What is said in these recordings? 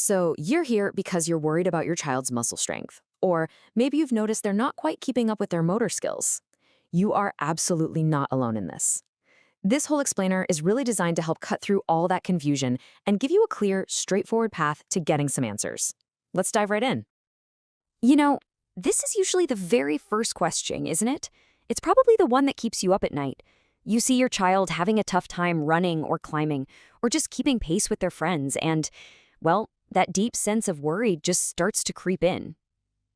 So you're here because you're worried about your child's muscle strength, or maybe you've noticed they're not quite keeping up with their motor skills. You are absolutely not alone in this. This whole explainer is really designed to help cut through all that confusion and give you a clear, straightforward path to getting some answers. Let's dive right in. You know, this is usually the very first question, isn't it? It's probably the one that keeps you up at night. You see your child having a tough time running or climbing, or just keeping pace with their friends, and, well, that deep sense of worry just starts to creep in.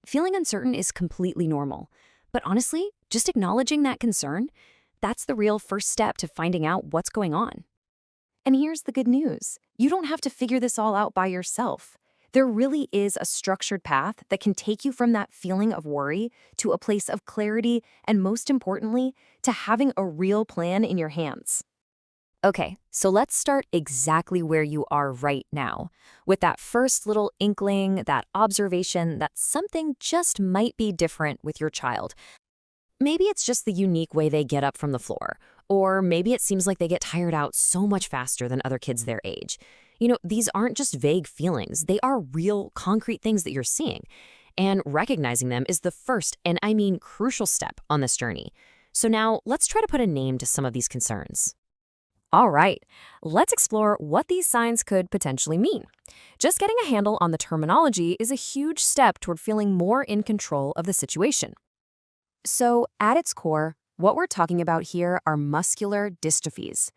Feeling uncertain is completely normal, but honestly, just acknowledging that concern, that's the real first step to finding out what's going on. And here's the good news. You don't have to figure this all out by yourself. There really is a structured path that can take you from that feeling of worry to a place of clarity and, most importantly, to having a real plan in your hands. Okay, so let's start exactly where you are right now, with that first little inkling, that observation that something just might be different with your child. Maybe it's just the unique way they get up from the floor, or maybe it seems like they get tired out so much faster than other kids their age. These aren't just vague feelings, they are real, concrete things that you're seeing. And recognizing them is the first, and I mean crucial step on this journey. So now let's try to put a name to some of these concerns. All right, let's explore what these signs could potentially mean. Just getting a handle on the terminology is a huge step toward feeling more in control of the situation. So, at its core, what we're talking about here are muscular dystrophies.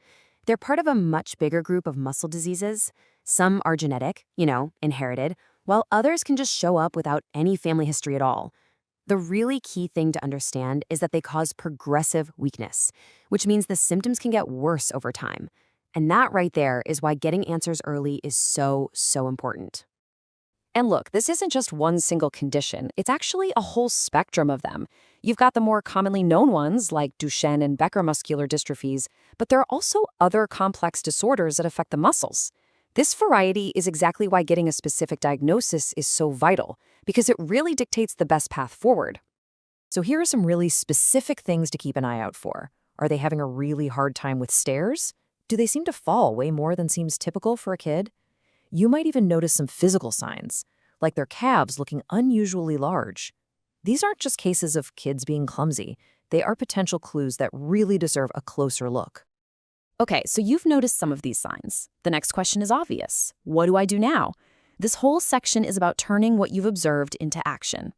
They're part of a much bigger group of muscle diseases. Some are genetic, inherited, while others can just show up without any family history at all. The really key thing to understand is that they cause progressive weakness, which means the symptoms can get worse over time. And that right there is why getting answers early is so important. And look, this isn't just one single condition. It's actually a whole spectrum of them. You've got the more commonly known ones like Duchenne and Becker muscular dystrophies, but there are also other complex disorders that affect the muscles. This variety is exactly why getting a specific diagnosis is so vital, because it really dictates the best path forward. So here are some really specific things to keep an eye out for. Are they having a really hard time with stairs? Do they seem to fall way more than seems typical for a kid? You might even notice some physical signs, like their calves looking unusually large. These aren't just cases of kids being clumsy. They are potential clues that really deserve a closer look. Okay, so you've noticed some of these signs. The next question is obvious. What do I do now? This whole section is about turning what you've observed into action.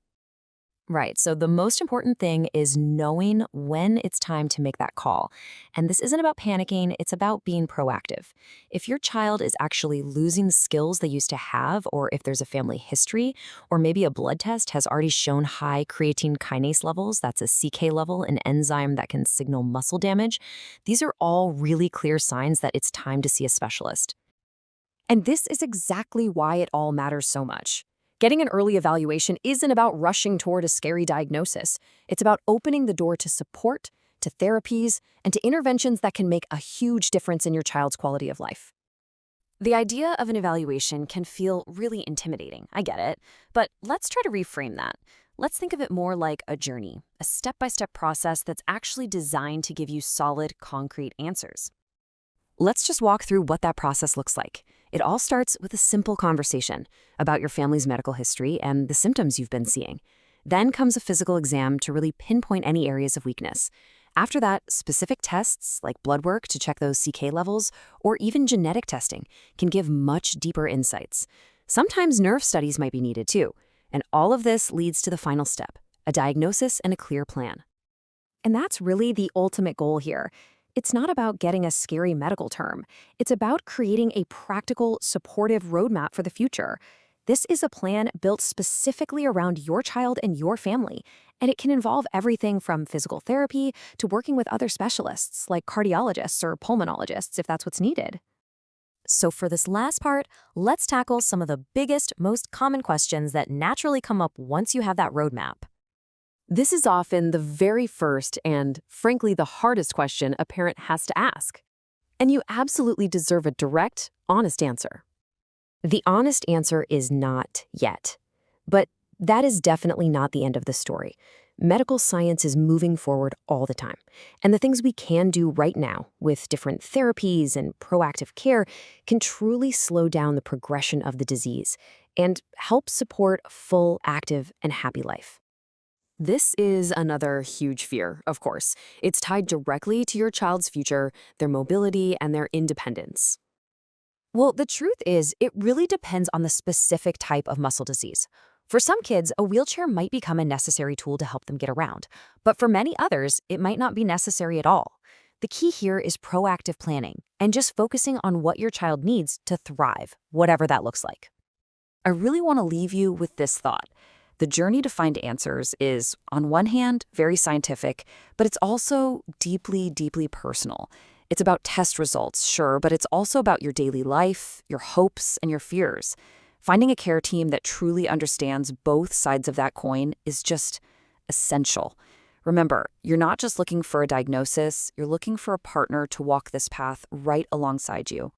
Right, so the most important thing is knowing when it's time to make that call. And this isn't about panicking, it's about being proactive. If your child is actually losing the skills they used to have, or if there's a family history, or maybe a blood test has already shown high creatine kinase levels, that's a CK level, an enzyme that can signal muscle damage, these are all really clear signs that it's time to see a specialist. And this is exactly why it all matters so much. Getting an early evaluation isn't about rushing toward a scary diagnosis. It's about opening the door to support, to therapies, and to interventions that can make a huge difference in your child's quality of life. The idea of an evaluation can feel really intimidating, I get it, but let's try to reframe that. Let's think of it more like a journey, a step-by-step process that's actually designed to give you solid, concrete answers. Let's just walk through what that process looks like. It all starts with a simple conversation about your family's medical history and the symptoms you've been seeing. Then comes a physical exam to really pinpoint any areas of weakness. After that, specific tests like blood work to check those CK levels or even genetic testing can give much deeper insights. Sometimes nerve studies might be needed too. And all of this leads to the final step, a diagnosis and a clear plan. And that's really the ultimate goal here. It's not about getting a scary medical term. It's about creating a practical, supportive roadmap for the future. This is a plan built specifically around your child and your family, and it can involve everything from physical therapy to working with other specialists like cardiologists or pulmonologists if that's what's needed. So for this last part, let's tackle some of the biggest, most common questions that naturally come up once you have that roadmap. This is often the very first and, frankly, the hardest question a parent has to ask. And you absolutely deserve a direct, honest answer. The honest answer is not yet. But that is definitely not the end of the story. Medical science is moving forward all the time, and the things we can do right now with different therapies and proactive care can truly slow down the progression of the disease and help support a full, active, and happy life. This is another huge fear, of course. It's tied directly to your child's future, their mobility, and their independence. Well, the truth is, it really depends on the specific type of muscle disease. For some kids, a wheelchair might become a necessary tool to help them get around, but for many others, it might not be necessary at all. The key here is proactive planning and just focusing on what your child needs to thrive, whatever that looks like. I really want to leave you with this thought. The journey to find answers is, on one hand, very scientific, but it's also deeply, deeply personal. It's about test results, sure, but it's also about your daily life, your hopes, and your fears. Finding a care team that truly understands both sides of that coin is just essential. Remember, you're not just looking for a diagnosis, you're looking for a partner to walk this path right alongside you.